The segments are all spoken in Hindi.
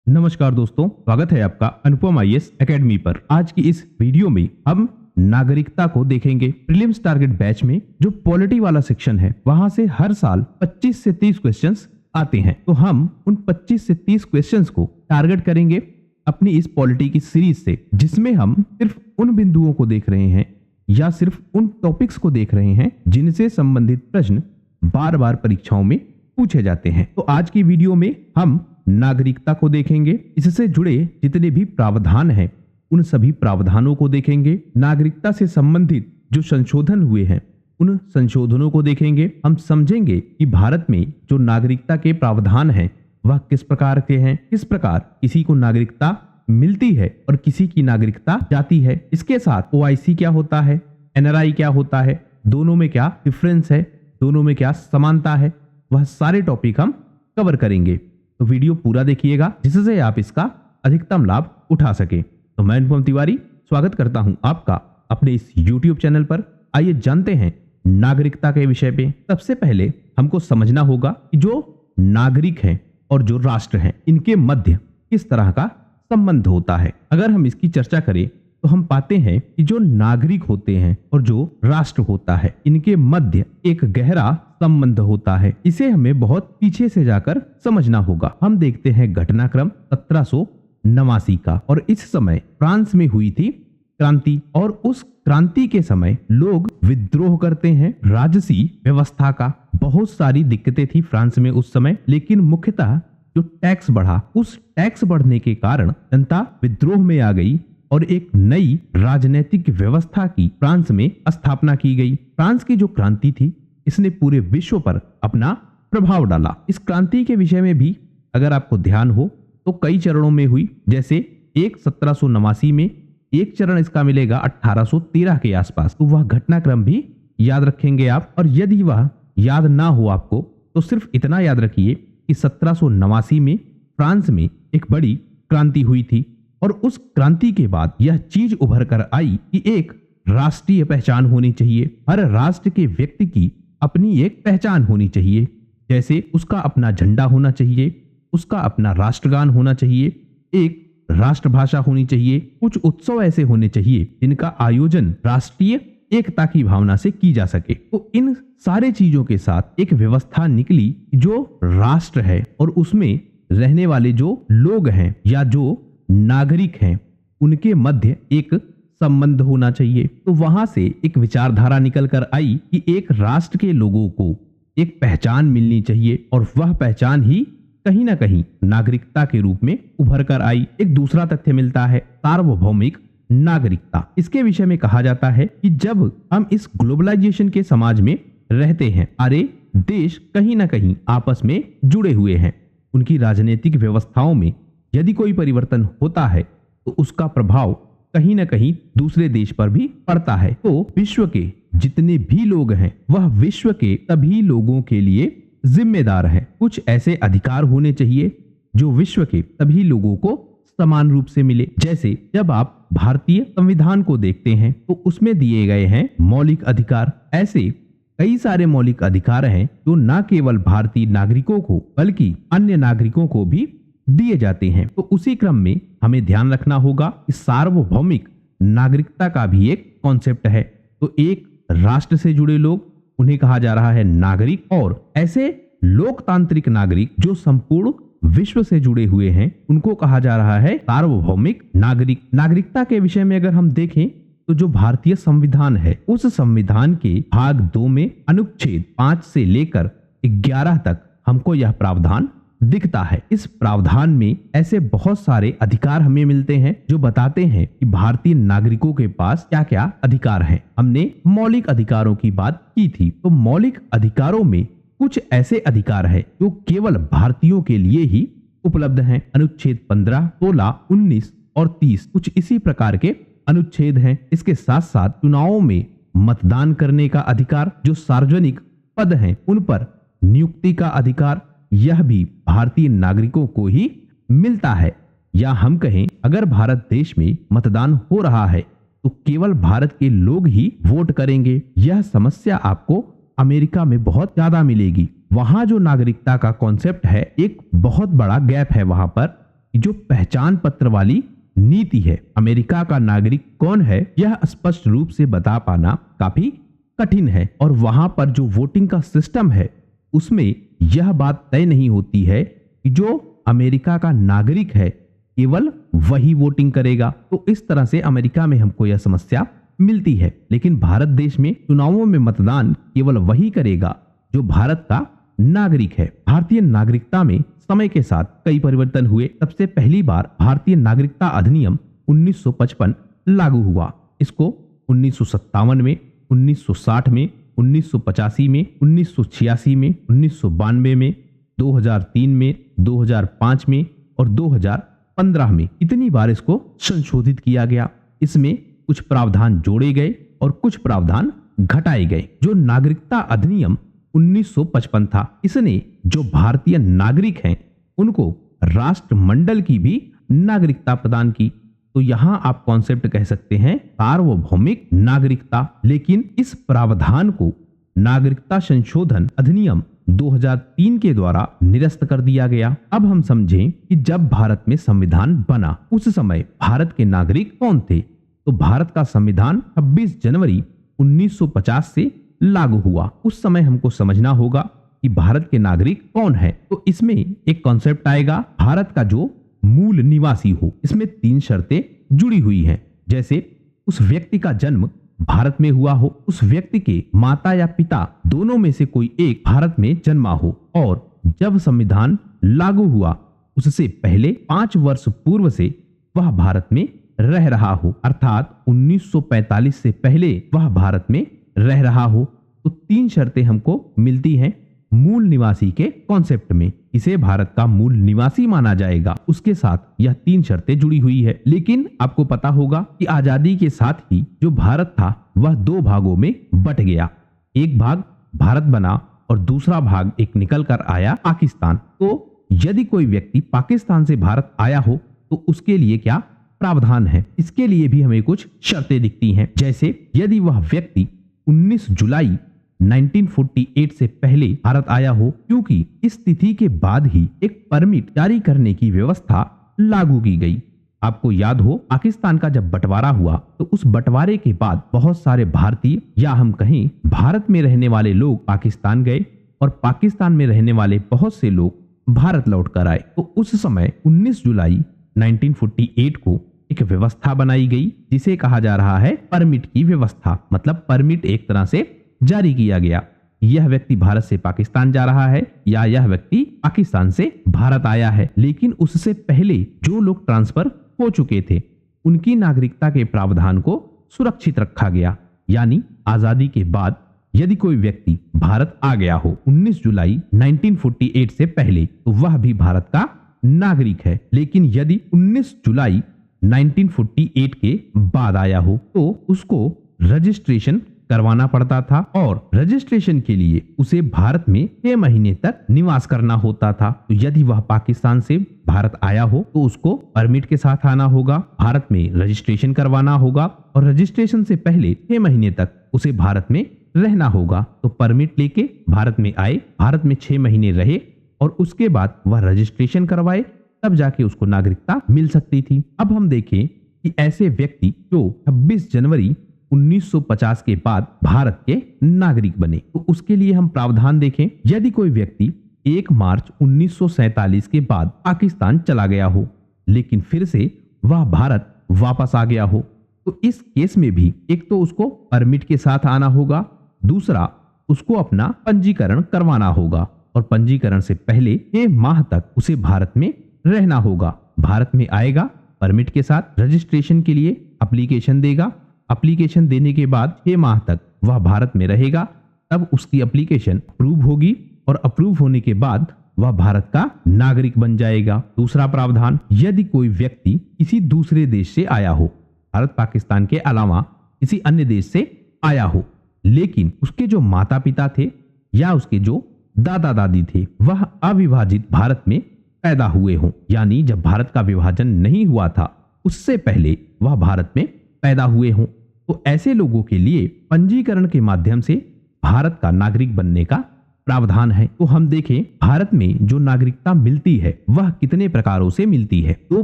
नमस्कार दोस्तों, स्वागत है आपका अनुपम आईएएस एकेडमी पर। आज की इस वीडियो में हम नागरिकता को देखेंगे। प्रीलिम्स टारगेट बैच में जो पॉलिटी वाला सेक्शन है वहां से हर साल 25 से 30 क्वेश्चंस आते हैं, तो हम उन 25 से 30 क्वेश्चंस को टारगेट करेंगे अपनी इस पॉलिटी की सीरीज से, जिसमें हम सिर्फ उन बिंदुओं को देख रहे हैं या सिर्फ उन टॉपिक्स को देख रहे हैं जिनसे संबंधित प्रश्न बार बार परीक्षाओं में पूछे जाते हैं। तो आज की वीडियो में हम नागरिकता को देखेंगे, इससे जुड़े जितने भी प्रावधान हैं उन सभी प्रावधानों को देखेंगे। नागरिकता से संबंधित जो संशोधन हुए हैं उन संशोधनों को देखेंगे। हम समझेंगे कि भारत में जो नागरिकता के प्रावधान हैं वह किस प्रकार के हैं, किस प्रकार किसी को नागरिकता मिलती है और किसी की नागरिकता जाती है। इसके साथ ओआईसी क्या होता है, एनआरआई क्या होता है, दोनों में क्या डिफरेंस है, दोनों में क्या समानता है, वह सारे टॉपिक हम कवर करेंगे। तो वीडियो पूरा देखिएगा जिससे आप इसका अधिकतम लाभ उठा सके। तो मैं अनुपम तिवारी स्वागत करता हूं आपका अपने इस YouTube चैनल पर। आइए जानते हैं नागरिकता के विषय पे। सबसे पहले हमको समझना होगा कि जो नागरिक हैं और जो राष्ट्र हैं इनके मध्य किस तरह का संबंध होता है। अगर हम इसकी चर्चा करें तो हम पाते हैं कि जो नागरिक होते हैं और जो राष्ट्र होता है इनके मध्य एक गहरा संबंध होता है। इसे हमें बहुत पीछे से जाकर समझना होगा। हम देखते हैं घटनाक्रम 1789 का, और इस समय फ्रांस में हुई थी क्रांति, और उस क्रांति के समय लोग विद्रोह करते हैं राजसी व्यवस्था का। बहुत सारी दिक्कतें थी फ्रांस में उस समय, लेकिन मुख्यतः जो टैक्स बढ़ा, उस टैक्स बढ़ने के कारण जनता विद्रोह में आ गई और एक नई राजनीतिक व्यवस्था की फ्रांस में स्थापना की गई। फ्रांस की जो क्रांति थी इसने पूरे विश्व पर अपना प्रभाव डाला। इस क्रांति के विषय में भी अगर आपको ध्यान हो तो कई चरणों में हुई। जैसे एक 1789 में, एक चरण इसका मिलेगा 1813 के आसपास, तो वह घटनाक्रम भी याद रखेंगे आप। और यदि वह याद ना हो आपको तो सिर्फ इतना याद रखिए कि 1789 में फ्रांस में एक बड़ी क्रांति हुई थी, और उस क्रांति के बाद यह चीज उभर कर आई कि एक राष्ट्रीय पहचान होनी चाहिए। हर राष्ट्र के व्यक्ति की अपनी एक पहचान होनी चाहिए। जैसे उसका अपना झंडा होना चाहिए, उसका अपना राष्ट्रगान होना चाहिए, एक राष्ट्रभाषा होनी चाहिए, कुछ उत्सव ऐसे होने चाहिए जिनका आयोजन राष्ट्रीय एकता की भावना से की जा सके। तो इन सारे चीजों के साथ एक व्यवस्था निकली जो राष्ट्र है और उसमें रहने वाले जो लोग हैं या जो नागरिक हैं उनके मध्य एक संबंध होना चाहिए। तो वहां से एक विचारधारा निकल कर आई कि एक राष्ट्र के लोगों को एक पहचान मिलनी चाहिए, और वह पहचान ही कहीं ना कहीं नागरिकता के रूप में उभर कर आई। एक दूसरा तथ्य मिलता है सार्वभौमिक नागरिकता। इसके विषय में कहा जाता है कि जब हम इस ग्लोबलाइजेशन के समाज में रहते हैं, सारे देश कहीं ना कहीं आपस में जुड़े हुए हैं। उनकी राजनीतिक व्यवस्थाओं में यदि कोई परिवर्तन होता है तो उसका प्रभाव कहीं ना कहीं दूसरे देश पर भी पड़ता है। तो विश्व के जितने भी लोग हैं वह विश्व के सभी लोगों के लिए जिम्मेदार हैं। कुछ ऐसे अधिकार होने चाहिए जो विश्व के सभी लोगों को समान रूप से मिले। जैसे जब आप भारतीय संविधान को देखते हैं तो उसमें दिए गए हैं मौलिक अधिकार। ऐसे कई सारे मौलिक अधिकार हैं जो न केवल भारतीय नागरिकों को बल्कि अन्य नागरिकों को भी दिए जाते हैं। तो उसी क्रम में हमें ध्यान रखना होगा कि सार्वभौमिक नागरिकता का भी एक कॉन्सेप्ट है। तो एक राष्ट्र से जुड़े लोग उन्हें कहा जा रहा है नागरिक, और ऐसे लोकतांत्रिक नागरिक जो संपूर्ण विश्व से जुड़े हुए हैं उनको कहा जा रहा है सार्वभौमिक नागरिक। नागरिकता के विषय में अगर हम देखें तो जो भारतीय संविधान है उस संविधान के भाग 2 में अनुच्छेद 5 से लेकर 11 तक हमको यह प्रावधान दिखता है। इस प्रावधान में ऐसे बहुत सारे अधिकार हमें मिलते हैं जो बताते हैं कि भारतीय नागरिकों के पास क्या क्या अधिकार हैं। हमने मौलिक अधिकारों की बात की थी, तो मौलिक अधिकारों में कुछ ऐसे अधिकार हैं जो केवल भारतीयों के लिए ही उपलब्ध हैं। अनुच्छेद 15, 16, 19 और 30 कुछ इसी प्रकार के अनुच्छेद हैं। इसके साथ साथ चुनावों में मतदान करने का अधिकार, जो सार्वजनिक पद हैं उन पर नियुक्ति का अधिकार, यह भी भारतीय नागरिकों को ही मिलता है। या हम कहें अगर भारत देश में मतदान हो रहा है तो केवल भारत के लोग ही वोट करेंगे। यह समस्या आपको अमेरिका में बहुत ज्यादा मिलेगी। वहां जो नागरिकता का कॉन्सेप्ट है एक बहुत बड़ा गैप है वहां पर। कि जो पहचान पत्र वाली नीति है, अमेरिका का नागरिक कौन है यह स्पष्ट रूप से बता पाना काफी कठिन है। और वहां पर जो वोटिंग का सिस्टम है उसमें यह बात तय नहीं होती है कि जो अमेरिका का नागरिक है केवल वही वोटिंग करेगा। तो इस तरह से अमेरिका में हमको यह समस्या मिलती है। लेकिन भारत देश में चुनावों में मतदान केवल वही करेगा जो भारत का नागरिक है। भारतीय नागरिकता में समय के साथ कई परिवर्तन हुए। सबसे पहली बार भारतीय नागरिकता अधिनियम 1955 लागू हुआ। इसको 1957 में, 1960 में, 1985 में, 1986 में, 1992 में, 2003 में, 2005 में और 2015 में इतनी बार इसको संशोधित किया गया। इसमें कुछ प्रावधान जोड़े गए और कुछ प्रावधान घटाए गए। जो नागरिकता अधिनियम 1955 था, इसने जो भारतीय नागरिक हैं उनको राष्ट्रमंडल की भी नागरिकता प्रदान की। तो यहां आप कॉन्सेप्ट कह सकते हैं सार्वभौमिक नागरिकता। लेकिन इस प्रावधान को नागरिकता संशोधन अधिनियम 2003 के द्वारा निरस्त कर दिया गया। अब हम समझें कि जब भारत में संविधान बना उस समय भारत के नागरिक कौन थे। तो भारत का संविधान 26 जनवरी 1950 से लागू हुआ। उस समय हमको समझना होगा कि भारत के नागरिक कौन है। तो इसमें एक कॉन्सेप्ट आएगा भारत का जो मूल निवासी हो। इसमें 3 शर्तें जुड़ी हुई हैं। जैसे उस व्यक्ति का जन्म भारत में हुआ हो, उस व्यक्ति के माता या पिता दोनों में से कोई एक भारत में जन्मा हो, और जब संविधान लागू हुआ उससे पहले 5 वर्ष पूर्व से वह भारत में रह रहा हो, अर्थात 1945 से पहले वह भारत में रह रहा हो। तो 3 शर्तें हमको मिलती हैं मूल निवासी के कॉन्सेप्ट में। इसे भारत का मूल निवासी माना जाएगा। उसके साथ यह 3 शर्तें जुड़ी हुई है। लेकिन आपको पता होगा कि आजादी के साथ ही जो भारत था वह 2 भागों में बट गया। एक भाग भारत बना और दूसरा भाग एक निकल कर आया पाकिस्तान। तो यदि कोई व्यक्ति पाकिस्तान से भारत आया हो तो उसके लिए क्या प्रावधान है, इसके लिए भी हमें कुछ शर्तें दिखती हैं। जैसे यदि वह व्यक्ति 19 जुलाई 1948 से पहले भारत आया हो, क्योंकि इस तिथि के बाद ही एक परमिट जारी करने की व्यवस्था लागू की गई। आपको याद हो पाकिस्तान का जब बंटवारा हुआ तो उस बंटवारे के बाद बहुत सारे भारतीय या हम कहें भारत में रहने वाले लोग पाकिस्तान गए और पाकिस्तान में रहने वाले बहुत से लोग भारत लौट कर आए। तो उस समय 19 जुलाई 1948 को एक व्यवस्था बनाई गई जिसे कहा जा रहा है परमिट की व्यवस्था। मतलब परमिट एक तरह से जारी किया गया। यह व्यक्ति भारत से पाकिस्तान जा रहा है या यह व्यक्ति पाकिस्तान से भारत आया है। लेकिन उससे पहले जो लोग ट्रांसफर हो चुके थे उनकी नागरिकता के प्रावधान को सुरक्षित रखा गया। यानी आजादी के बाद यदि कोई व्यक्ति भारत आ गया हो 19 जुलाई 1948 से पहले तो वह भी भारत का नागरिक है। लेकिन यदि 19 जुलाई 1948 के बाद आया हो तो उसको रजिस्ट्रेशन करवाना पड़ता था और रजिस्ट्रेशन के लिए उसे भारत में 6 महीने तक निवास करना होता था। तो यदि वह पाकिस्तान से भारत आया हो तो उसको परमिट के साथ आना होगा, भारत में रजिस्ट्रेशन करवाना होगा और रजिस्ट्रेशन से पहले 6 महीने तक उसे भारत में रहना होगा। तो परमिट लेके भारत में आए, भारत में 6 महीने रहे और उसके बाद वह रजिस्ट्रेशन करवाए, तब जाके उसको नागरिकता मिल सकती थी। अब हम देखें कि ऐसे व्यक्ति जो 26 जनवरी 1950 के बाद भारत के नागरिक बने तो उसके लिए हम प्रावधान देखें। यदि कोई व्यक्ति 1 मार्च 1947 के बाद पाकिस्तान चला गया हो लेकिन फिर से वह भारत वापस आ गया हो तो इस केस में भी एक तो उसको परमिट के साथ आना होगा, दूसरा उसको अपना पंजीकरण करवाना होगा और पंजीकरण से पहले 6 माह तक उसे भारत में रहना होगा। भारत में आएगा, परमिट के साथ रजिस्ट्रेशन के लिए एप्लीकेशन देगा, एप्लीकेशन देने के बाद 6 माह तक वह भारत में रहेगा, तब उसकी एप्लीकेशन अप्रूव होगी और अप्रूव होने के बाद वह भारत का नागरिक बन जाएगा। दूसरा प्रावधान, यदि कोई व्यक्ति किसी दूसरे देश से आया हो, भारत पाकिस्तान के अलावा किसी अन्य देश से आया हो, लेकिन उसके जो माता पिता थे या उसके जो दादा दादी थे वह अविभाजित भारत में पैदा हुए हों, यानी जब भारत का विभाजन नहीं हुआ था उससे पहले वह भारत में पैदा हुए हों, तो ऐसे लोगों के लिए पंजीकरण के माध्यम से भारत का नागरिक बनने का प्रावधान है। तो हम देखें भारत में जो नागरिकता मिलती है वह कितने प्रकारों से मिलती है। दो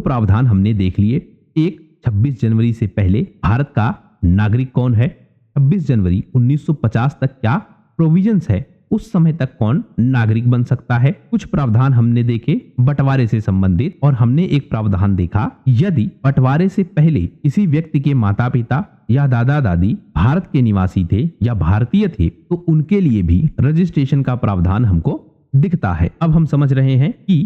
प्रावधान हमने देख लिए। एक, 26 जनवरी से पहले भारत का नागरिक कौन है, 26 जनवरी 1950 तक क्या प्रोविजंस है, उस समय तक कौन नागरिक बन सकता है। कुछ प्रावधान हमने देखे बंटवारे से संबंधित, और हमने एक प्रावधान देखा यदि बंटवारे से पहले किसी व्यक्ति के माता पिता या दादा दादी भारत के निवासी थे या भारतीय थे तो उनके लिए भी रजिस्ट्रेशन का प्रावधान हमको दिखता है। अब हम समझ रहे हैं कि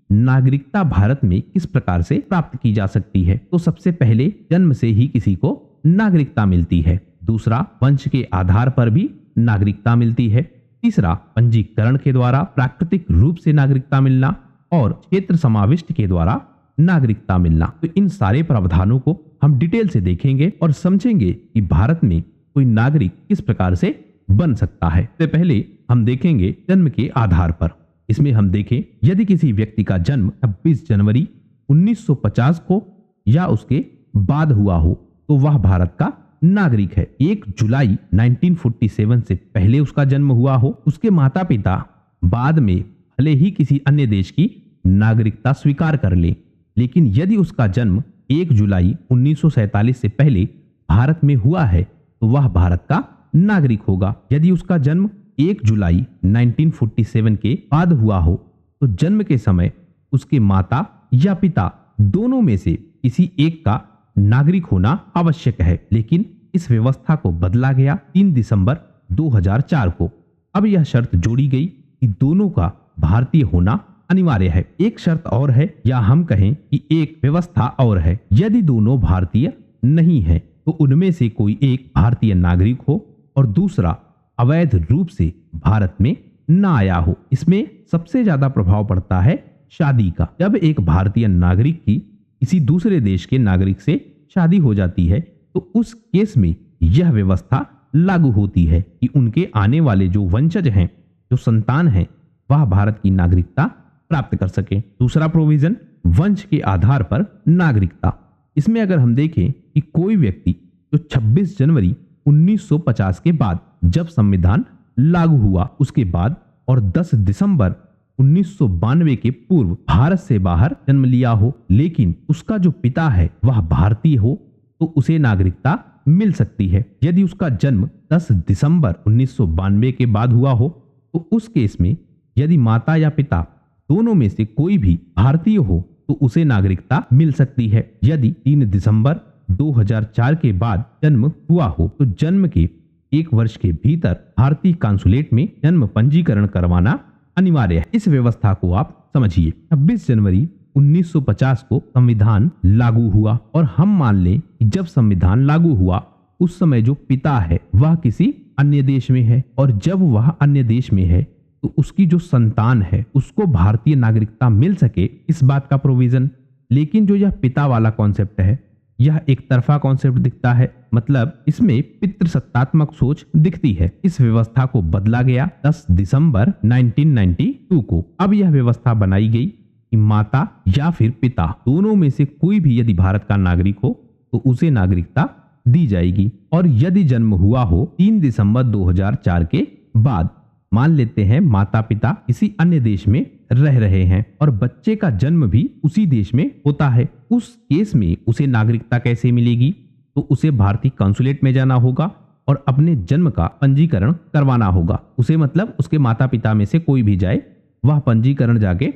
नागरिकता भारत में किस प्रकार से प्राप्त की जा सकती है। तो सबसे पहले जन्म से ही किसी को नागरिकता मिलती है। दूसरा, वंश के आधार पर भी नागरिकता मिलती है। तीसरा, पंजीकरण के द्वारा प्राकृतिक रूप से नागरिकता मिलना, और क्षेत्र समाविष्ट के द्वारा नागरिकता मिलना। तो इन सारे प्रावधानों को हम डिटेल से देखेंगे और समझेंगे कि भारत में कोई नागरिक किस प्रकार से बन सकता है। तो पहले हम देखेंगे जन्म के आधार पर। इसमें हम देखें यदि किसी व्यक्ति का जन्म 26 जनवरी 1950 को या उसके बाद हुआ हो तो वह भारत का नागरिक है। 1 जुलाई 1947 से पहले उसका जन्म हुआ हो, उसके माता पिता बाद में भले ही किसी अन्य देश की नागरिकता स्वीकार कर ले, लेकिन यदि उसका जन्म 1 जुलाई 1947 से पहले भारत में हुआ है तो वह भारत का नागरिक होगा। यदि उसका जन्म 1 जुलाई 1947 के बाद हुआ हो तो जन्म के समय उसके माता या पिता दोनों में से किसी एक का नागरिक होना आवश्यक है। लेकिन इस व्यवस्था को बदला गया 3 दिसंबर 2004 को। अब यह शर्त जोड़ी गई कि दोनों का भारतीय होना अनिवार्य है। एक शर्त और है, या हम कहें कि एक व्यवस्था और है, यदि दोनों भारतीय नहीं है तो उनमें से कोई एक भारतीय नागरिक हो और दूसरा अवैध रूप से भारत में न आया हो। इसमें सबसे ज्यादा प्रभाव पड़ता है शादी का। जब एक भारतीय नागरिक की किसी दूसरे देश के नागरिक से शादी हो जाती है तो उस केस में यह व्यवस्था लागू होती है कि उनके आने वाले जो वंशज हैं, जो संतान हैं, वह भारत की नागरिकता प्राप्त कर सके। दूसरा प्रोविजन, वंश के आधार पर नागरिकता। इसमें अगर हम देखें कि कोई व्यक्ति जो 26 जनवरी 1950 के बाद, जब संविधान लागू हुआ उसके बाद, और 10 दिसंबर 1992 के पूर्व भारत से बाहर जन्म लिया हो, लेकिन उसका जो पिता है वह भारतीय हो, तो उसे नागरिकता मिल सकती है। यदि उसका जन्म 10 दिसंबर 1992 के बाद हुआ हो तो उस केस में यदि माता या पिता दोनों में से कोई भी भारतीय हो तो उसे नागरिकता मिल सकती है। यदि 3 दिसंबर 2004 के बाद जन्म हुआ हो तो जन्म के 1 वर्ष के भीतर भारतीय कांसुलेट में जन्म पंजीकरण करवाना अनिवार्य है। इस व्यवस्था को आप समझिए। 26 जनवरी 1950 को संविधान लागू हुआ, और हम मान लें कि जब संविधान लागू हुआ उस समय जो पिता है वह किसी अन्य देश में है, और जब वह अन्य देश में है तो उसकी जो संतान है उसको भारतीय नागरिकता मिल सके, इस बात का प्रोविजन। लेकिन जो यह पिता वाला कॉन्सेप्ट है यह एक तरफा कॉन्सेप्ट दिखता है, मतलब इसमें पितृसत्तात्मक सोच दिखती है। इस व्यवस्था को बदला गया 10 दिसंबर 1992 को। अब यह व्यवस्था बनाई गई कि माता या फिर पिता दोनों में से कोई भी यदि भारत का नागरिक हो तो उसे नागरिकता दी जाएगी। और यदि जन्म हुआ हो 3 दिसंबर 2004 के बाद, मान लेते हैं माता पिता किसी अन्य देश में रह रहे हैं और बच्चे का जन्म भी उसी देश में होता है, उस केस में उसे नागरिकता कैसे मिलेगी? तो उसे भारतीय कांसुलेट में जाना होगा और अपने जन्म का पंजीकरण करवाना होगा। उसे मतलब उसके माता पिता में से कोई भी जाए, वह पंजीकरण जाके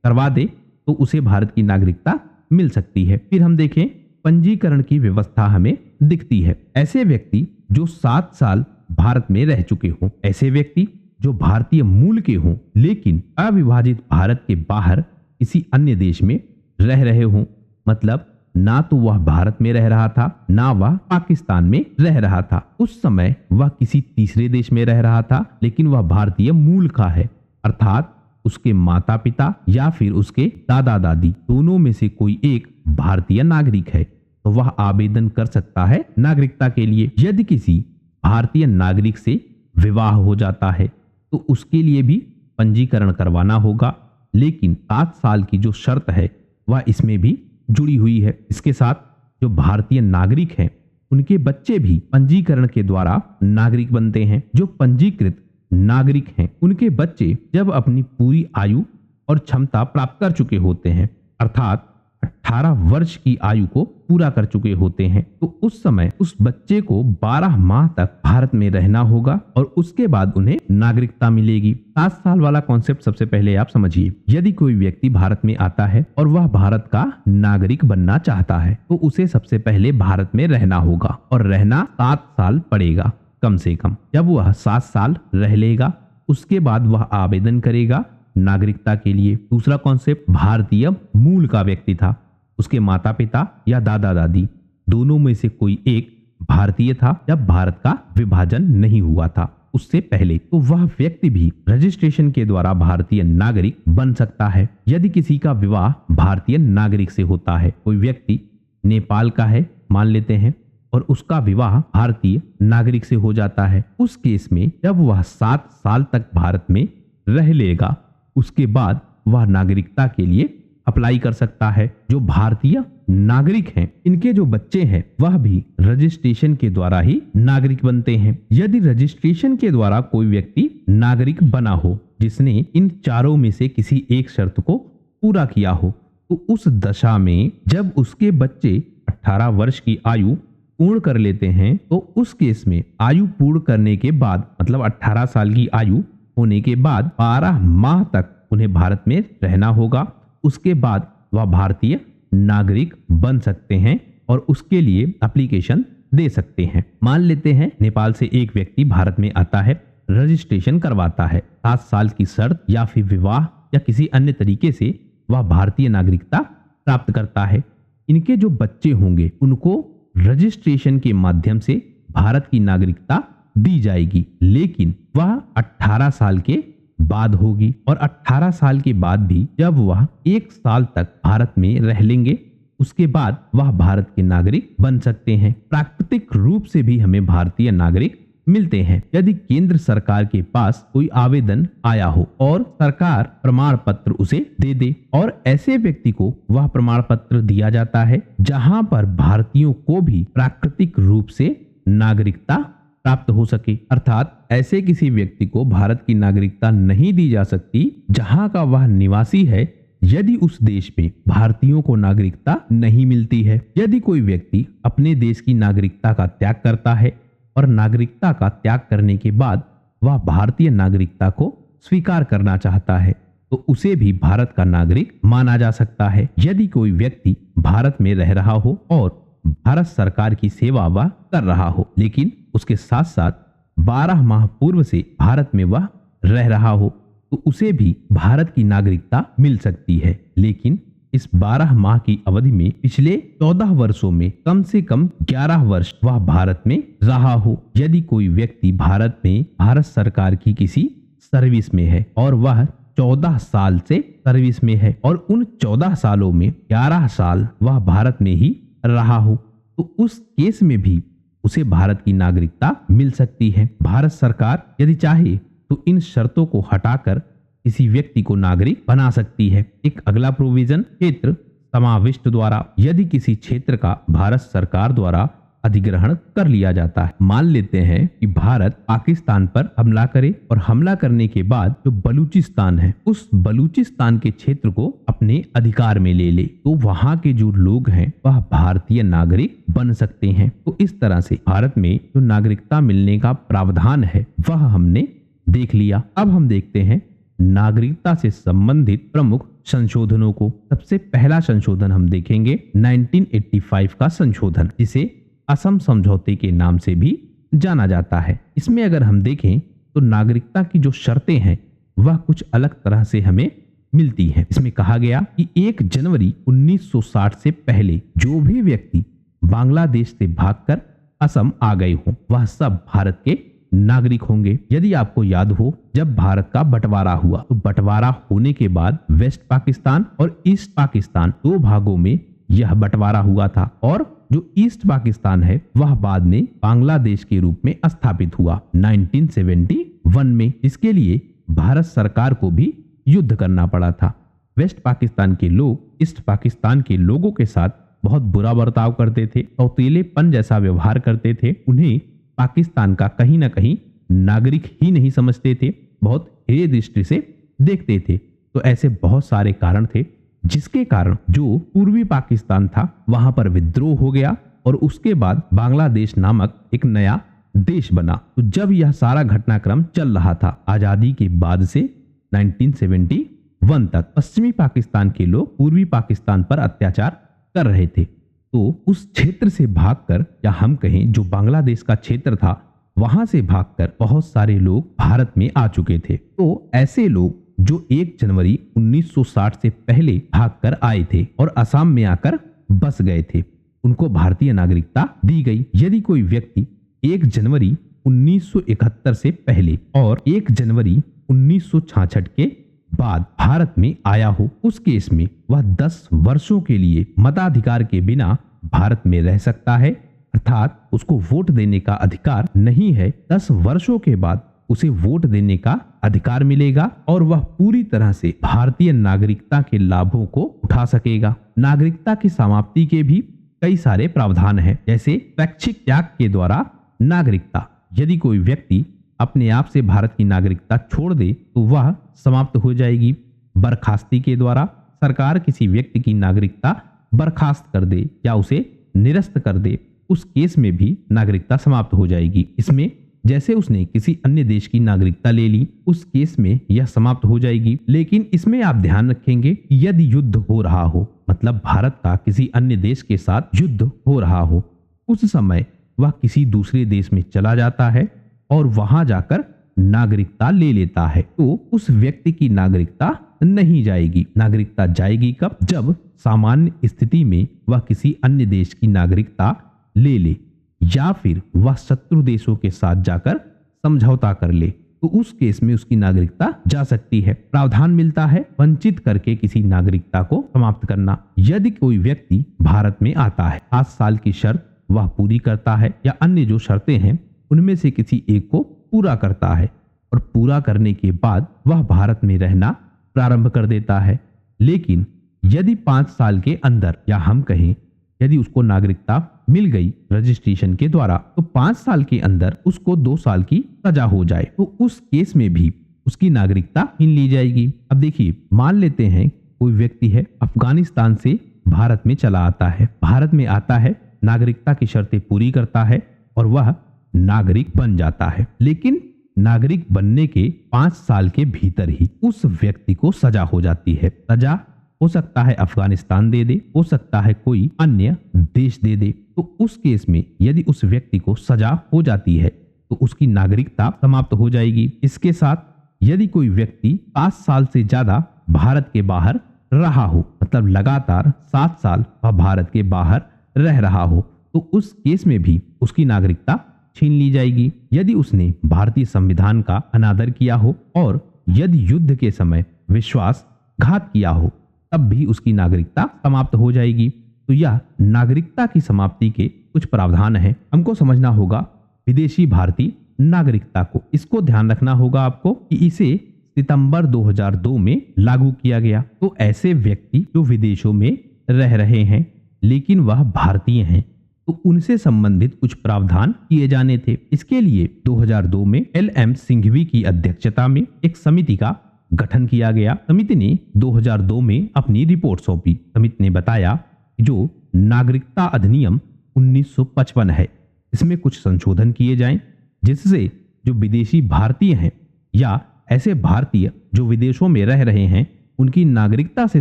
करवा दे तो उसे भारत की नागरिकता मिल सकती है। फिर हम देखें पंजीकरण की व्यवस्था हमें दिखती है। ऐसे व्यक्ति जो 7 साल भारत में रह चुके हों, ऐसे व्यक्ति जो भारतीय मूल के हों लेकिन अविभाजित भारत के बाहर किसी अन्य देश में रह रहे हों, मतलब ना तो वह भारत में रह रहा था ना वह पाकिस्तान में रह रहा था, उस समय वह किसी तीसरे देश में रह रहा था लेकिन वह भारतीय मूल का है, अर्थात उसके माता पिता या फिर उसके दादा दादी दोनों में से कोई एक भारतीय नागरिक है, तो वह आवेदन कर सकता है नागरिकता के लिए। यदि किसी भारतीय नागरिक से विवाह हो जाता है तो उसके लिए भी पंजीकरण करवाना होगा, लेकिन 7 साल की जो शर्त है वह इसमें भी जुड़ी हुई है। इसके साथ जो भारतीय नागरिक हैं उनके बच्चे भी पंजीकरण के द्वारा नागरिक बनते हैं। जो पंजीकृत नागरिक हैं उनके बच्चे जब अपनी पूरी आयु और क्षमता प्राप्त कर चुके होते हैं, अर्थात 18 वर्ष की आयु को पूरा कर चुके होते हैं, तो उस समय उस बच्चे को 12 माह तक भारत में रहना होगा और उसके बाद उन्हें नागरिकता मिलेगी। 7 साल वाला कॉन्सेप्ट सबसे पहले आप समझिए। यदि कोई व्यक्ति भारत में आता है और वह भारत का नागरिक बनना चाहता है तो उसे सबसे पहले भारत में रहना होगा और रहना 7 साल पड़ेगा कम से कम। जब वह 7 साल रह लेगा उसके बाद वह आवेदन करेगा नागरिकता के लिए। दूसरा कॉन्सेप्ट, भारतीय मूल का व्यक्ति था, उसके माता पिता या दादा दादी दोनों में से कोई एक भारतीय था जब भारत का विभाजन नहीं हुआ था उससे पहले, तो वह व्यक्ति भी रजिस्ट्रेशन के द्वारा भारतीय नागरिक बन सकता है। यदि किसी का विवाह भारतीय नागरिक से होता है, कोई व्यक्ति नेपाल का है मान लेते हैं और उसका विवाह भारतीय नागरिक से हो जाता है, उस केस में जब वह 7 साल तक भारत में रह लेगा उसके बाद वह नागरिकता के लिए अप्लाई कर सकता है। जो भारतीय नागरिक हैं इनके जो बच्चे हैं वह भी रजिस्ट्रेशन के द्वारा ही नागरिक बनते हैं। यदि रजिस्ट्रेशन के द्वारा कोई व्यक्ति नागरिक बना हो जिसने इन चारों में से किसी एक शर्त को पूरा किया हो, तो उस दशा में जब उसके बच्चे 18 वर्ष की आयु पूर्ण कर लेते हैं तो उस केस में आयु पूर्ण करने के बाद मतलब 18 साल की आयु होने के बाद 12 माह तक उन्हें भारत में रहना होगा। उसके बाद वह भारतीय नागरिक बन सकते हैं और उसके लिए एप्लीकेशन दे सकते हैं। मान लेते हैं नेपाल से एक व्यक्ति भारत में आता है, रजिस्ट्रेशन करवाता है, 7 साल की शर्त या फिर विवाह या किसी अन्य तरीके से वह भारतीय नागरिकता प्राप्त करता है। इनके जो बच्चे होंगे उनको रजिस्ट्रेशन के माध्यम से भारत की नागरिकता दी जाएगी, लेकिन वह 18 साल के बाद होगी और 18 साल के बाद भी जब वह 1 साल तक भारत में रह लेंगे उसके बाद वह भारत के नागरिक बन सकते हैं। प्राकृतिक रूप से भी हमें भारतीय नागरिक मिलते हैं यदि केंद्र सरकार के पास कोई आवेदन आया हो और सरकार प्रमाण पत्र उसे दे दे, और ऐसे व्यक्ति को वह प्रमाण पत्र दिया जाता है जहां पर भारतीयों को भी प्राकृतिक रूप से नागरिकता प्राप्त हो सके। अर्थात ऐसे किसी व्यक्ति को भारत की नागरिकता नहीं दी जा सकती जहां का वह निवासी है यदि उस देश में भारतीयों को नागरिकता नहीं मिलती है। यदि कोई व्यक्ति अपने देश की नागरिकता का त्याग करता है और नागरिकता का त्याग करने के बाद वह भारतीय नागरिकता को स्वीकार करना चाहता है तो उसे भी भारत का नागरिक माना जा सकता है। यदि कोई व्यक्ति भारत में रह रहा हो और भारत सरकार की सेवा वह कर रहा हो लेकिन उसके साथ साथ 12 माह पूर्व से भारत में वह रह रहा हो तो उसे भी भारत की नागरिकता मिल सकती है, लेकिन इस 12 माह की अवधि में पिछले 14 वर्षों में कम से कम 11 वर्ष वह भारत में रहा हो। यदि कोई व्यक्ति भारत में भारत सरकार की किसी सर्विस में है और वह 14 साल से सर्विस में है और उन 14 सालों में 11 साल वह भारत में ही रहा हो तो उस केस में भी उसे भारत की नागरिकता मिल सकती है। भारत सरकार यदि चाहे तो इन शर्तों को हटाकर किसी व्यक्ति को नागरिक बना सकती है। एक अगला प्रोविजन, क्षेत्र समाविष्ट द्वारा। यदि किसी क्षेत्र का भारत सरकार द्वारा अधिग्रहण कर लिया जाता है, मान लेते हैं कि भारत पाकिस्तान पर हमला करे और हमला करने के बाद जो बलूचिस्तान है उस बलूचिस्तान के क्षेत्र को अपने अधिकार में ले ले तो वहां के जो लोग हैं वह भारतीय नागरिक बन सकते हैं। तो इस तरह से भारत में जो नागरिकता मिलने का प्रावधान है वह हमने देख लिया। अब हम देखते हैं नागरिकता से संबंधित प्रमुख संशोधनों को। सबसे पहला संशोधन हम देखेंगे 1985 का संशोधन, जिसे असम समझौते के नाम से भी जाना जाता है। इसमें अगर हम देखें तो नागरिकता की जो शर्तें हैं वह कुछ अलग तरह से हमें मिलती हैं। इसमें कहा गया कि 1 जनवरी 1960 से पहले जो भी व्यक्ति बांग्लादेश से भागकर असम आ गए हों वह सब भारत के नागरिक होंगे। यदि आपको याद हो जब भारत का बंटवारा हुआ तो बंटवारा होने के बाद वेस्ट पाकिस्तान और ईस्ट पाकिस्तान 2 भागों में यह बंटवारा हुआ था और जो ईस्ट पाकिस्तान है वह बाद में बांग्लादेश के रूप में स्थापित हुआ 1971 में। इसके लिए भारत सरकार को भी युद्ध करना पड़ा था। वेस्ट पाकिस्तान के लोग ईस्ट पाकिस्तान के लोगों के साथ बहुत बुरा बर्ताव करते थे, सौतेलेपन जैसा व्यवहार करते थे। उन्हें पाकिस्तान का कहीं ना कहीं नागरिक ही नहीं समझते थे, बहुत हेय दृष्टि से देखते थे। तो ऐसे बहुत सारे कारण थे जिसके कारण जो पूर्वी पाकिस्तान था वहां पर विद्रोह हो गया और उसके बाद बांग्लादेश नामक एक नया देश बना। तो जब यह सारा घटनाक्रम चल रहा था आजादी के बाद से 1971 तक पश्चिमी पाकिस्तान के लोग पूर्वी पाकिस्तान पर अत्याचार कर रहे थे। तो उस क्षेत्र से भागकर, या हम कहें जो बांग्लादेश का क्षेत्र था वहां से भागकर बहुत सारे लोग भारत में आ चुके थे। तो ऐसे लोग जो 1 जनवरी 1960 से पहले भागकर आए थे और असम में आकर बस गए थे, उनको भारतीय नागरिकता दी गई। यदि कोई व्यक्ति 1 जनवरी 1971 से पहले और 1 जनवरी 1966 के बाद भारत में आया हो, उस केस में वह 10 वर्षों के लिए मताधिकार के बिना भारत में रह सकता है, अर्थात उसको वोट देने का अधिकार नहीं है। 10 वर्षों के बाद उसे वोट देने का अधिकार मिलेगा और वह पूरी तरह से भारतीय नागरिकता के लाभों को उठा सकेगा। नागरिकता की समाप्ति के भी कई सारे प्रावधान हैं, जैसे स्वैच्छिक त्याग के द्वारा नागरिकता। यदि कोई व्यक्ति अपने आप से भारत की नागरिकता छोड़ दे तो वह समाप्त हो जाएगी। बर्खास्ती के द्वारा सरकार किसी व्यक्ति की नागरिकता बर्खास्त कर दे या उसे निरस्त कर दे, उस केस में भी नागरिकता समाप्त हो जाएगी। इसमें जैसे उसने किसी अन्य देश की नागरिकता ले ली, उस केस में यह समाप्त हो जाएगी। लेकिन इसमें आप ध्यान रखेंगे कि यदि युद्ध हो रहा हो, मतलब भारत का किसी अन्य देश के साथ युद्ध हो रहा हो, उस समय वह किसी दूसरे देश में चला जाता है और वहां जाकर नागरिकता ले लेता है, तो उस व्यक्ति की नागरिकता नहीं जाएगी। नागरिकता जाएगी कब? जब सामान्य स्थिति में वह किसी अन्य देश की नागरिकता ले ले या फिर वह शत्रु देशों के साथ जाकर समझौता कर ले, तो उस केस में उसकी नागरिकता जा सकती है। प्रावधान मिलता है वंचित करके किसी नागरिकता को समाप्त करना। यदि कोई व्यक्ति भारत में आता है, 5 साल की शर्त वह पूरी करता है या अन्य जो शर्तें हैं उनमें से किसी एक को पूरा करता है और पूरा करने के बाद वह भारत में रहना प्रारंभ कर देता है। लेकिन यदि 5 साल के अंदर, या हम कहें यदि उसको नागरिकता मिल गई रजिस्ट्रेशन के द्वारा, तो 5 साल के अंदर उसको 2 साल की सजा हो जाए, तो उस केस में भी उसकी नागरिकता छीन ली जाएगी। अब देखिए, मान लेते हैं कोई व्यक्ति है अफगानिस्तान से भारत में चला आता है, भारत में आता है, नागरिकता की शर्तें पूरी करता है और वह नागरिक बन जाता है। लेकिन नागरिक बनने के 5 साल के भीतर ही उस व्यक्ति को सजा हो जाती है। सजा हो सकता है अफगानिस्तान दे दे, हो सकता है कोई अन्य देश दे दे। तो उस केस में यदि उस व्यक्ति को सजा हो जाती है तो उसकी नागरिकता समाप्त हो जाएगी। इसके साथ यदि कोई व्यक्ति 5 साल से ज्यादा भारत के बाहर रहा हो, मतलब लगातार 7 साल वह भारत के बाहर रह रहा हो, तो उस केस में भी उसकी नागरिकता छीन ली जाएगी। यदि उसने भारतीय संविधान का अनादर किया हो और यदि युद्ध के समय विश्वासघात किया हो, तब भी उसकी नागरिकता समाप्त हो जाएगी। तो यह नागरिकता की समाप्ति के कुछ प्रावधान हैं। हमको समझना होगा विदेशी भारतीय नागरिकता को। इसको ध्यान रखना होगा आपको कि इसे सितंबर 2002 में लागू किया गया। तो ऐसे व्यक्ति जो विदेशों में रह रहे हैं लेकिन वह भारतीय हैं, तो उनसे संबंधित कुछ प्रावधान किए जाने थे। इसके लिए 2002 में LM सिंघवी की अध्यक्षता में एक समिति का गठन किया गया। समिति ने 2002 में अपनी रिपोर्ट सौंपी। समिति ने बताया कि जो नागरिकता अधिनियम 1955 है, इसमें कुछ संशोधन किए जाएं, जिससे जो विदेशी भारतीय हैं या ऐसे भारतीय जो विदेशों में रह रहे हैं, उनकी नागरिकता से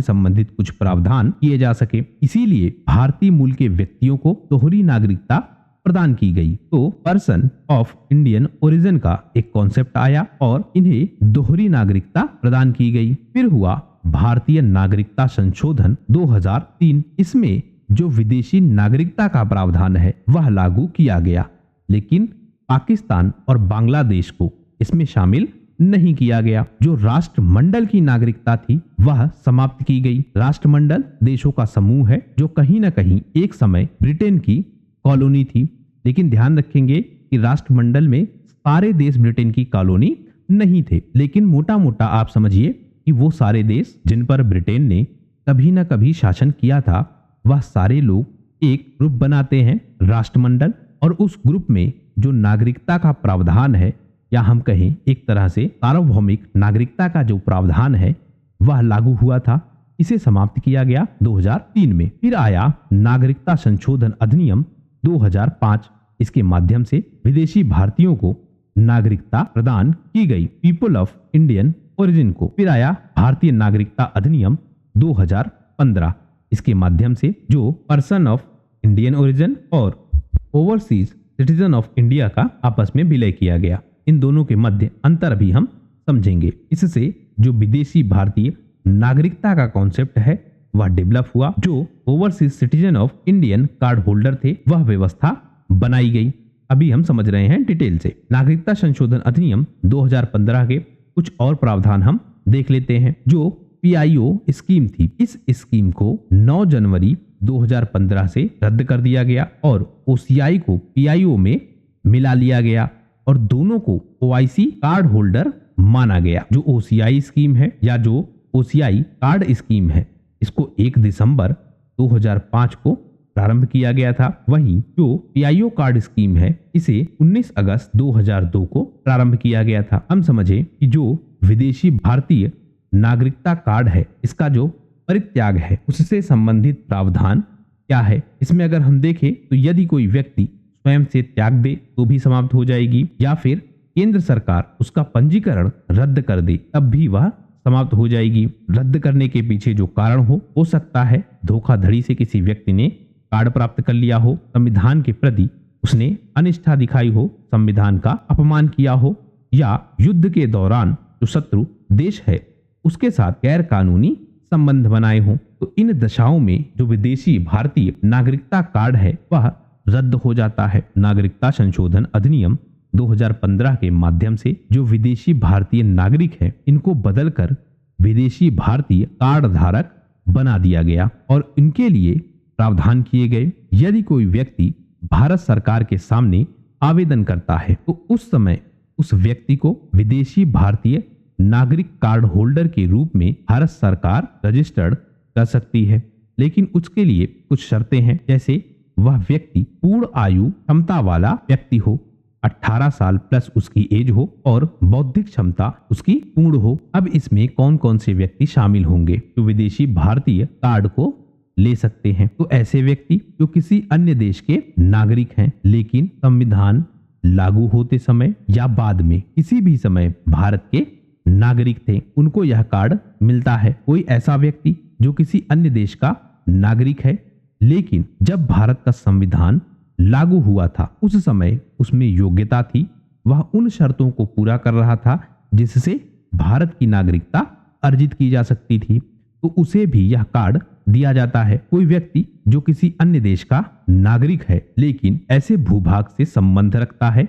संबंधित कुछ प्रावधान किए जा सके। इसीलिए भारतीय मूल के व्यक्तियों को दोहरी नागरिकता प्रदान की गई। तो पर्सन ऑफ इंडियन ओरिजिन का एक कॉन्सेप्ट आया और इन्हें दोहरी नागरिकता प्रदान की गई। फिर हुआ भारतीय नागरिकता संशोधन 2003। इसमें जो विदेशी नागरिकता का प्रावधान है वह लागू किया गया, लेकिन पाकिस्तान और बांग्लादेश को इसमें शामिल नहीं किया गया। जो राष्ट्रमंडल की नागरिकता थी वह समाप्त की गई। राष्ट्रमंडल देशों का समूह है जो कहीं न कहीं एक समय ब्रिटेन की कॉलोनी थी, लेकिन ध्यान रखेंगे कि राष्ट्रमंडल में सारे देश ब्रिटेन की कॉलोनी नहीं थे। लेकिन मोटा मोटा आप समझिए कि वो सारे देश जिन पर ब्रिटेन ने कभी न कभी शासन किया था, वह सारे लोग एक ग्रुप बनाते हैं राष्ट्रमंडल, और उस ग्रुप में जो नागरिकता का प्रावधान है या हम कहें एक तरह से सार्वभौमिक नागरिकता का जो प्रावधान है वह लागू हुआ था। इसे समाप्त किया गया 2003 में। फिर आया नागरिकता संशोधन अधिनियम 2005। इसके माध्यम से विदेशी भारतीयों को नागरिकता प्रदान की गई, पीपल ऑफ इंडियन ओरिजिन को। फिर आया भारतीय नागरिकता अधिनियम 2015। इसके माध्यम से जो पर्सन ऑफ इंडियन ओरिजिन और ओवरसीज सिटीजन ऑफ इंडिया का आपस में विलय किया गया। इन दोनों के मध्य अंतर भी हम समझेंगे। इससे जो विदेशी भारतीय नागरिकता का कॉन्सेप्ट है वह डेवलप हुआ। जो overseas citizen of Indian card holder थे वह व्यवस्था बनाई गई। अभी हम समझ रहे हैं डिटेल से। नागरिकता संशोधन अधिनियम 2015 के कुछ और प्रावधान हम देख लेते हैं। जो पीआईओ स्कीम थी, इस स्कीम को 9 जनवरी 2015 से रद्द कर दिया गया और ओसीआई को पीआईओ में मिला लिया गया और दोनों को ओआईसी कार्ड होल्डर माना गया। जो ओसीआई स्कीम है या जो ओसीआई कार्ड स्कीम है, इसको 1 दिसंबर 2005 को प्रारंभ किया गया था। वहीं जो पीआईओ कार्ड स्कीम है इसे 19 अगस्त 2002 को प्रारंभ किया गया था। हम समझे कि जो विदेशी भारतीय नागरिकता कार्ड है इसका जो परित्याग है उससे संबंधित प्रावधान क्या है। इसमें अगर हम देखें तो यदि कोई व्यक्ति स्वयं से त्याग दे तो भी समाप्त हो जाएगी, या फिर केंद्र सरकार उसका पंजीकरण रद्द कर दे तब भी वह समाप्त हो जाएगी। रद्द करने के पीछे जो कारण हो सकता है धोखाधड़ी से किसी व्यक्ति ने कार्ड प्राप्त कर लिया हो, संविधान के प्रति उसने अनिष्ठा दिखाई हो, संविधान का अपमान किया हो, या युद्ध के दौरान जो शत्रु देश है उसके साथ गैर कानूनी संबंध बनाए हों। तो इन दशाओं में जो विदेशी भारतीय नागरिकता कार्ड है वह रद्द हो जाता है। नागरिकता संशोधन अधिनियम 2015 के माध्यम से जो विदेशी भारतीय नागरिक है इनको बदलकर विदेशी भारतीय कार्ड धारक बना दिया गया और इनके लिए प्रावधान किए गए। यदि कोई व्यक्ति भारत सरकार के सामने आवेदन करता है तो उस समय उस व्यक्ति को विदेशी भारतीय नागरिक कार्ड होल्डर के रूप में भारत सरकार रजिस्टर्ड कर सकती है, लेकिन उसके लिए कुछ शर्तें हैं। जैसे वह व्यक्ति पूर्ण आयु क्षमता वाला व्यक्ति हो, 18 साल प्लस उसकी एज हो और बौद्धिक क्षमता उसकी पूर्ण हो। अब इसमें कौन कौन से व्यक्ति शामिल होंगे जो विदेशी भारतीय कार्ड को ले सकते हैं? तो ऐसे व्यक्ति जो किसी अन्य देश के नागरिक हैं लेकिन संविधान लागू होते समय या बाद में किसी भी समय भारत के नागरिक थे, उनको यह कार्ड मिलता है। कोई ऐसा व्यक्ति जो किसी अन्य देश का नागरिक है लेकिन जब भारत का संविधान लागू हुआ था उस समय उसमें योग्यता थी, वह उन शर्तों को पूरा कर रहा था जिससे भारत की नागरिकता अर्जित की जा सकती थी, तो उसे भी यह कार्ड दिया जाता है। कोई व्यक्ति जो किसी अन्य देश का नागरिक है लेकिन ऐसे भूभाग से संबंध रखता है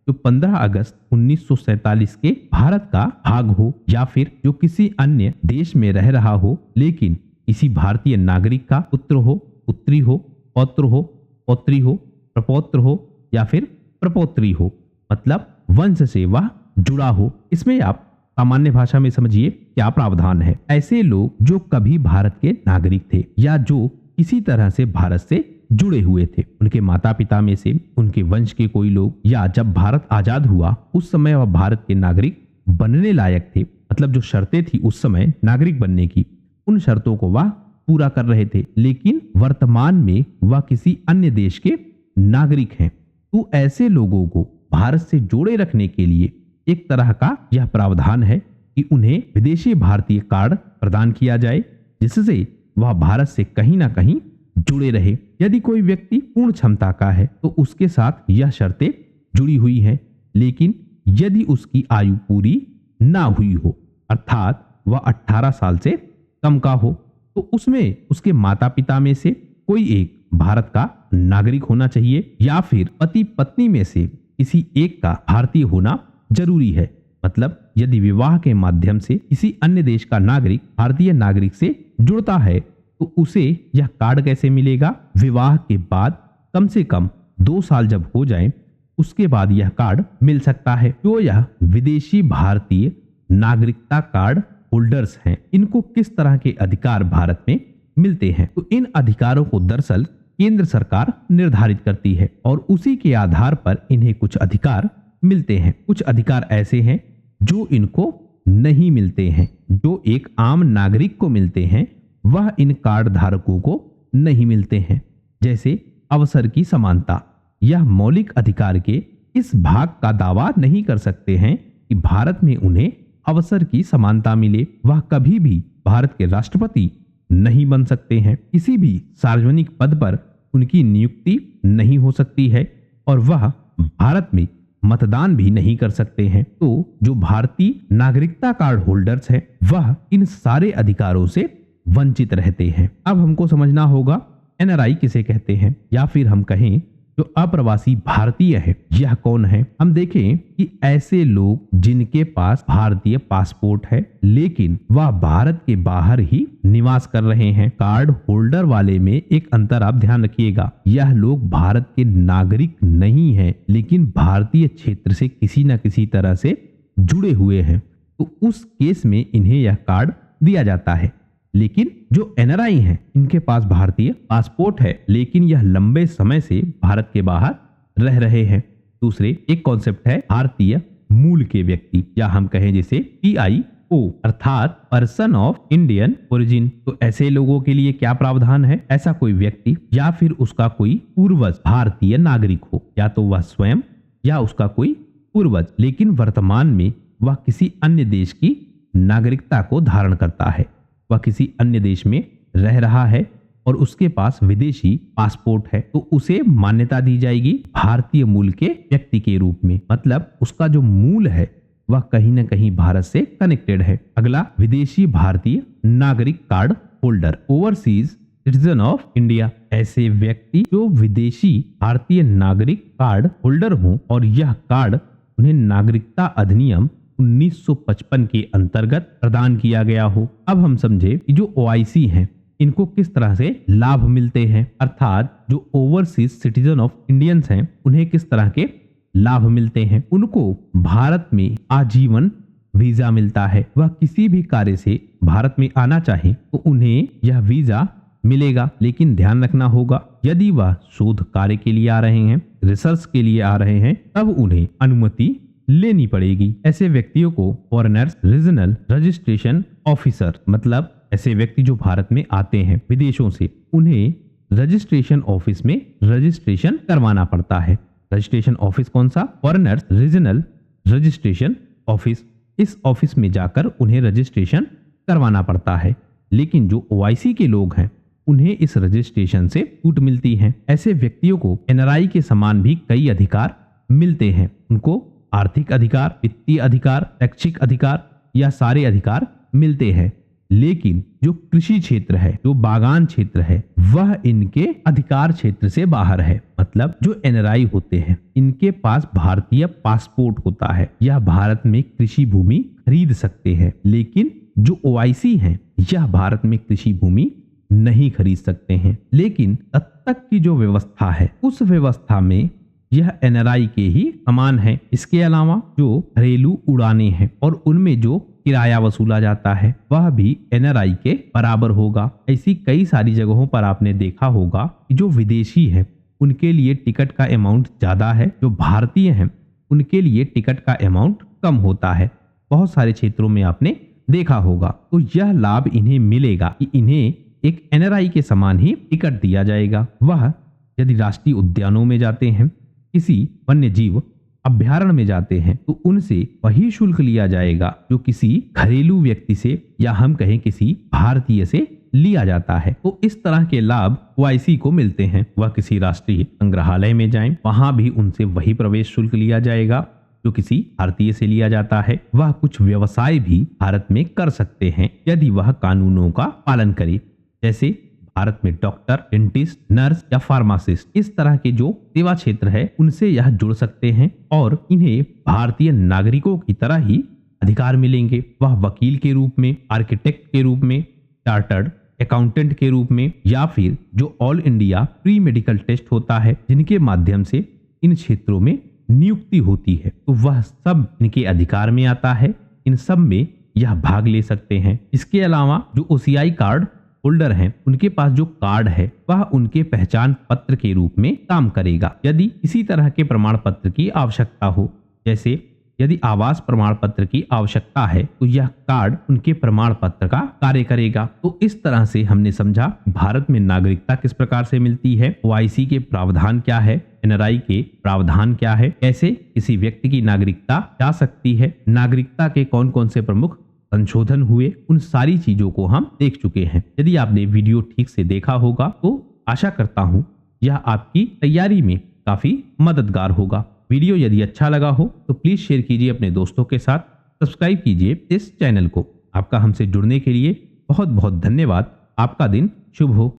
जो 15 अगस्त 1947 के भारत का भाग हो, या फिर जो किसी अन्य देश में रह रहा हो लेकिन किसी भारतीय नागरिक का पुत्र हो, पुत्री हो, पौत्र हो, पौत्री हो, प्रपौत्र हो या फिर प्रपौत्री हो, मतलब वंश से वह जुड़ा हो। इसमें आप सामान्य भाषा में समझिए क्या प्रावधान है। ऐसे लोग जो कभी भारत के नागरिक थे या जो किसी तरह से भारत से जुड़े हुए थे, उनके माता पिता में से उनके वंश के कोई लोग, या जब भारत आजाद हुआ उस समय वह भारत के नागरिक बनने लायक थे, मतलब जो शर्तें थी उस समय नागरिक बनने की, उन शर्तों को वह पूरा कर रहे थे, लेकिन वर्तमान में वह किसी अन्य देश के नागरिक हैं। तो ऐसे लोगों को भारत से जोड़े रखने के लिए एक तरह का यह प्रावधान है कि उन्हें विदेशी भारतीय कार्ड प्रदान किया जाए जिससे वह भारत से कहीं ना कहीं जुड़े रहे। यदि कोई व्यक्ति पूर्ण क्षमता का है तो उसके साथ यह शर्तें जुड़ी हुई हैं, लेकिन यदि उसकी आयु पूरी ना हुई हो अर्थात वह 18 साल से कम का हो तो उसमें उसके माता पिता में से कोई एक भारत का नागरिक होना चाहिए या फिर पति पत्नी में से किसी एक का भारतीय होना जरूरी है। मतलब यदि विवाह के माध्यम से किसी अन्य देश का नागरिक भारतीय नागरिक से जुड़ता है तो उसे यह कार्ड कैसे मिलेगा? विवाह के बाद कम से कम 2 साल जब हो जाए उसके बाद यह कार्ड मिल सकता है। तो यह विदेशी भारतीय नागरिकता कार्ड होल्डर्स हैं, इनको किस तरह के अधिकार भारत में मिलते हैं? तो इन अधिकारों को दरअसल केंद्र सरकार निर्धारित करती है और उसी के आधार पर इन्हें कुछ अधिकार मिलते हैं। कुछ अधिकार ऐसे हैं जो इनको नहीं मिलते हैं, जो एक आम नागरिक को मिलते हैं वह इन कार्ड धारकों को नहीं मिलते हैं। जैसे अवसर की समानता। यह मौलिक अधिकार के इस भाग का दावा नहीं कर सकते हैं कि भारत में उन्हें अवसर की समानता मिले। वह कभी भी भारत के राष्ट्रपति नहीं बन सकते हैं, किसी भी सार्वजनिक पद पर उनकी नियुक्ति नहीं हो सकती है और वह भारत में मतदान भी नहीं कर सकते हैं। तो जो भारतीय नागरिकता कार्ड होल्डर्स हैं वह इन सारे अधिकारों से वंचित रहते हैं। अब हमको समझना होगा एनआरआई किसे कहते हैं, या फिर हम कहें जो अप्रवासी भारतीय है यह कौन है। हम देखें कि ऐसे लोग जिनके पास भारतीय पासपोर्ट है लेकिन वह भारत के बाहर ही निवास कर रहे हैं। कार्ड होल्डर वाले में एक अंतर आप ध्यान रखिएगा, यह लोग भारत के नागरिक नहीं है लेकिन भारतीय क्षेत्र से किसी न किसी तरह से जुड़े हुए हैं, तो उस केस में इन्हें यह कार्ड दिया जाता है। लेकिन जो एनआरआई हैं इनके पास भारतीय पासपोर्ट है लेकिन यह लंबे समय से भारत के बाहर रह रहे हैं। दूसरे एक कॉन्सेप्ट है भारतीय मूल के व्यक्ति, या हम कहें जैसे PIO अर्थात पर्सन ऑफ इंडियन ओरिजिन। तो ऐसे लोगों के लिए क्या प्रावधान है, ऐसा कोई व्यक्ति या फिर उसका कोई पूर्वज भारतीय नागरिक हो, या तो वह स्वयं या उसका कोई पूर्वज, लेकिन वर्तमान में वह किसी अन्य देश की नागरिकता को धारण करता है, वह किसी अन्य देश में रह रहा है और उसके पास विदेशी पासपोर्ट है, तो उसे मान्यता दी जाएगी भारतीय मूल के व्यक्ति के रूप में। मतलब उसका जो मूल है वह कहीं न कहीं भारत से कनेक्टेड है। अगला विदेशी भारतीय नागरिक card holder, overseas citizen of India. ऐसे व्यक्ति जो विदेशी भारतीय नागरिक कार्ड होल्डर हों और यह कार्ड उन्हें नागरिकता अधिनियम 1955 के अंतर्गत प्रदान किया गया हो। अब हम समझे कि जो OIC हैं इनको किस तरह से लाभ मिलते हैं, अर्थात जो ओवरसीज सिटीजन ऑफ इंडियंस हैं उन्हें किस तरह के लाभ मिलते हैं। उनको भारत में आजीवन वीजा मिलता है, वह किसी भी कार्य से भारत में आना चाहे तो उन्हें यह वीजा मिलेगा। लेकिन ध्यान रखना होगा यदि वह शोध कार्य के लिए आ रहे हैं, रिसर्च के लिए आ रहे हैं, तब उन्हें अनुमति लेनी पड़ेगी। ऐसे व्यक्तियों को फॉरेनर्स रीजनल रजिस्ट्रेशन ऑफिसर, मतलब ऐसे व्यक्ति जो भारत में आते हैं विदेशों से, उन्हें रजिस्ट्रेशन ऑफिस में रजिस्ट्रेशन करवाना पड़ता है। रजिस्ट्रेशन ऑफिस कौन सा, फॉरेनर्स रीजनल रजिस्ट्रेशन ऑफिस। इस ऑफिस में जाकर उन्हें रजिस्ट्रेशन करवाना पड़ता है। लेकिन जो OIC के लोग हैं उन्हें इस रजिस्ट्रेशन से छूट मिलती है। ऐसे व्यक्तियों को NRI के समान भी कई अधिकार मिलते हैं। उनको आर्थिक अधिकार, वित्तीय अधिकार, शैक्षिक अधिकार या सारे अधिकार मिलते हैं। लेकिन जो कृषि क्षेत्र है, जो बागान क्षेत्र है, वह इनके अधिकार क्षेत्र से बाहर है। मतलब जो NRI होते हैं इनके पास भारतीय पासपोर्ट होता है, यह भारत में कृषि भूमि खरीद सकते हैं। लेकिन जो OIC हैं यह भारत में कृषि भूमि नहीं खरीद सकते हैं। लेकिन तब तक की जो व्यवस्था है उस व्यवस्था में यह NRI के ही समान है। इसके अलावा जो घरेलू उड़ानें हैं और उनमें जो किराया वसूला जाता है वह भी NRI के बराबर होगा। ऐसी कई सारी जगहों पर आपने देखा होगा कि जो विदेशी है उनके लिए टिकट का अमाउंट ज्यादा है, जो भारतीय हैं उनके लिए टिकट का अमाउंट कम होता है। बहुत सारे क्षेत्रों में आपने देखा होगा। तो यह लाभ इन्हें मिलेगा कि इन्हें एक NRI के समान ही टिकट दिया जाएगा। वह यदि राष्ट्रीय उद्यानों में जाते हैं, किसी वन्य जीव अभ्यारण्य में जाते हैं, तो उनसे वही शुल्क लिया जाएगा जो किसी घरेलू व्यक्ति से या हम कहें किसी भारतीय से लिया जाता है। तो इस तरह के लाभ OIC को मिलते हैं। वह किसी राष्ट्रीय संग्रहालय में जाएं, वहां भी उनसे वही प्रवेश शुल्क लिया जाएगा जो किसी भारतीय से लिया जाता है। वह कुछ व्यवसाय भी भारत में कर सकते हैं यदि वह कानूनों का पालन करे, जैसे भारत में डॉक्टर, डेंटिस्ट, नर्स या फार्मासिस्ट, इस तरह के जो सेवा क्षेत्र है उनसे यह जुड़ सकते हैं और इन्हें भारतीय नागरिकों की तरह ही अधिकार मिलेंगे। वह वकील के रूप में, आर्किटेक्ट के रूप में, चार्टर्ड अकाउंटेंट के रूप में, या फिर जो all India pre medical test होता है जिनके माध्यम से इन क्षेत्रों में नियुक्ति होती है, तो वह सब इनके अधिकार में आता है। इन सब में यह भाग ले सकते हैं। इसके अलावा जो OCI कार्ड होल्डर हैं उनके पास जो कार्ड है वह उनके पहचान पत्र के रूप में काम करेगा। यदि किसी तरह के प्रमाण पत्र की आवश्यकता हो, जैसे यदि आवास प्रमाण पत्र की आवश्यकता है तो यह कार्ड उनके प्रमाण पत्र का कार्य करेगा। तो इस तरह से हमने समझा भारत में नागरिकता किस प्रकार से मिलती है, ओआईसी के प्रावधान क्या है, एनआरआई के प्रावधान क्या है, कैसे किसी व्यक्ति की नागरिकता जा सकती है, नागरिकता के कौन कौन से प्रमुख संशोधन हुए, उन सारी चीजों को हम देख चुके हैं। यदि आपने वीडियो ठीक से देखा होगा तो आशा करता हूँ यह आपकी तैयारी में काफी मददगार होगा। वीडियो यदि अच्छा लगा हो तो प्लीज शेयर कीजिए अपने दोस्तों के साथ, सब्सक्राइब कीजिए इस चैनल को। आपका हमसे जुड़ने के लिए बहुत बहुत धन्यवाद। आपका दिन शुभ हो।